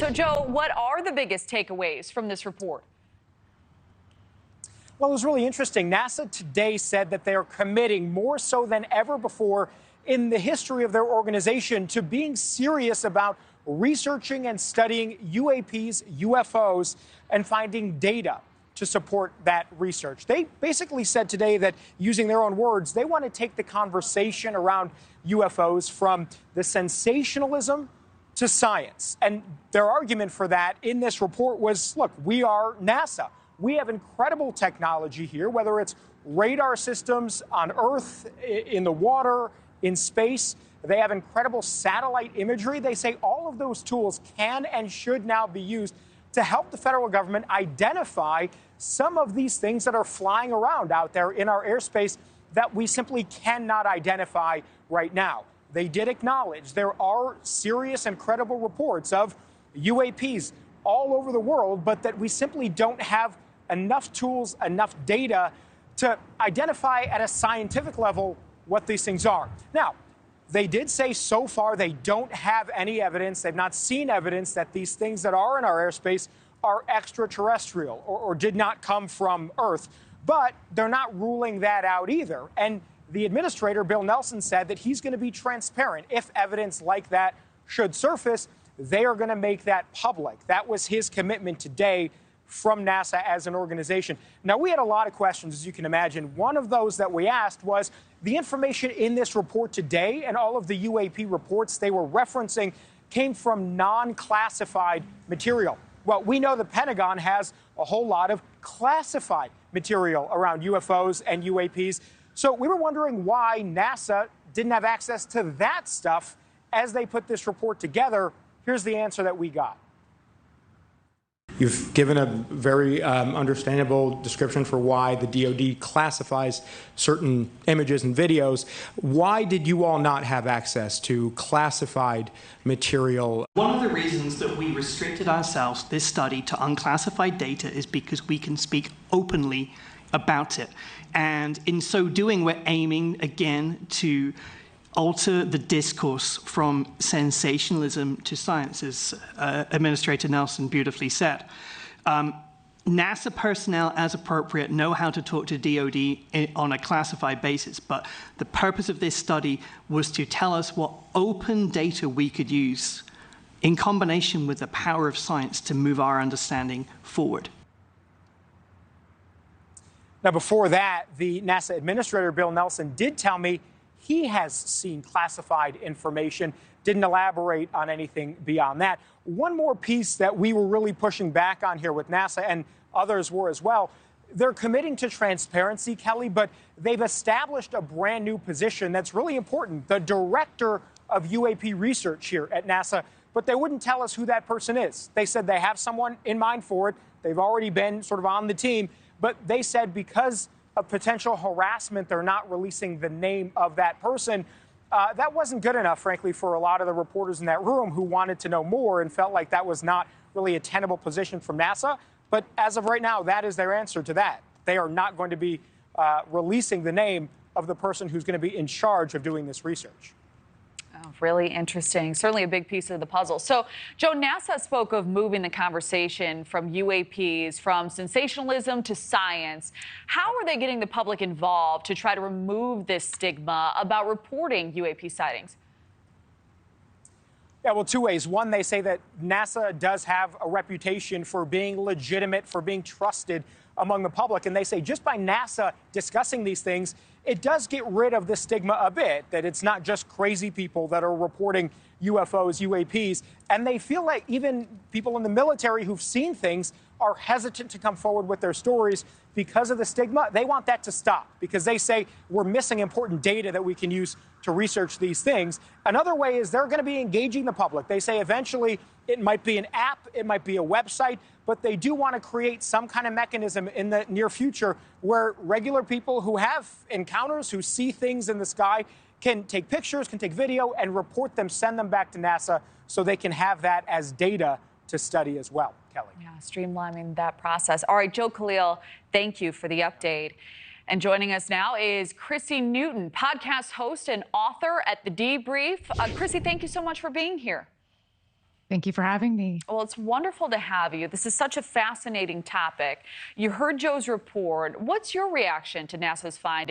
So, Joe, what are the biggest takeaways from this report? Well, it was really interesting. NASA today said that they are committing more so than ever before in the history of their organization to being serious about researching and studying UAPs, UFOs, and finding data to support that research. They basically said today that, using their own words, they want to take the conversation around UFOs from the sensationalism to science. And their argument for that in this report was, look, we are NASA. We have incredible technology here, whether it's radar systems on Earth, in the water, in space. They have incredible satellite imagery. They say all of those tools can and should now be used to help the federal government identify some of these things that are flying around out there in our airspace that we simply cannot identify right now. They did acknowledge there are serious and credible reports of UAPs all over the world, but that we simply don't have enough tools, enough data to identify at a scientific level what these things are. Now, they did say so far they don't have any evidence, they've not seen evidence that these things that are in our airspace are extraterrestrial or did not come from Earth. But they're not ruling that out either. And the administrator, Bill Nelson, said that he's going to be transparent. If evidence like that should surface, they are going to make that public. That was his commitment today from NASA as an organization. Now, we had a lot of questions, as you can imagine. One of those that we asked was the information in this report today and all of the UAP reports they were referencing came from non-classified material. Well, we know the Pentagon has a whole lot of classified material around UFOs and UAPs. So we were wondering why NASA didn't have access to that stuff as they put this report together. Here's the answer that we got. You've given a very understandable description for why the DoD classifies certain images and videos. Why did you all not have access to classified material? One of the reasons that we restricted ourselves, this study, to unclassified data is because we can speak openly about it. And in so doing, we're aiming, again, to alter the discourse from sensationalism to science, as Administrator Nelson beautifully said. NASA personnel, as appropriate, know how to talk to DoD on a classified basis, but the purpose of this study was to tell us what open data we could use in combination with the power of science to move our understanding forward. Now, before that, the NASA Administrator, Bill Nelson, did tell me he has seen classified information, didn't elaborate on anything beyond that. One more piece that we were really pushing back on here with NASA, and others were as well, they're committing to transparency, Kelly, but they've established a brand new position that's really important, the Director of UAP Research here at NASA, but they wouldn't tell us who that person is. They said they have someone in mind for it. They've already been sort of on the team, but they said because of potential harassment, they're not releasing the name of that person. That wasn't good enough, frankly, for a lot of the reporters in that room who wanted to know more and felt like that was not really a tenable position from NASA. But as of right now, that is their answer to that. They are not going to be releasing the name of the person who's going to be in charge of doing this research. Oh, really interesting. Certainly a big piece of the puzzle. So, Joe, NASA spoke of moving the conversation from UAPs, from sensationalism to science. How are they getting the public involved to try to remove this stigma about reporting UAP sightings? Yeah, well, two ways. One, they say that NASA does have a reputation for being legitimate, for being trusted among the public. And they say just by NASA discussing these things, it does get rid of the stigma a bit, that it's not just crazy people that are reporting UFOs, UAPs. And they feel like even people in the military who've seen things are hesitant to come forward with their stories because of the stigma. They want that to stop because they say we're missing important data that we can use to research these things. Another way is they're going to be engaging the public. They say eventually it might be an app, it might be a website, but they do want to create some kind of mechanism in the near future where regular people who have encounters, who see things in the sky, can take pictures, can take video, and report them, send them back to NASA so they can have that as data to study as well. Kelly. Yeah, streamlining that process. All right, Joe Khalil, thank you for the update. And joining us now is Chrissy Newton, podcast host and author at The Debrief. Chrissy, thank you so much for being here. Thank you for having me. Well, it's wonderful to have you. This is such a fascinating topic. You heard Joe's report. What's your reaction to NASA's findings?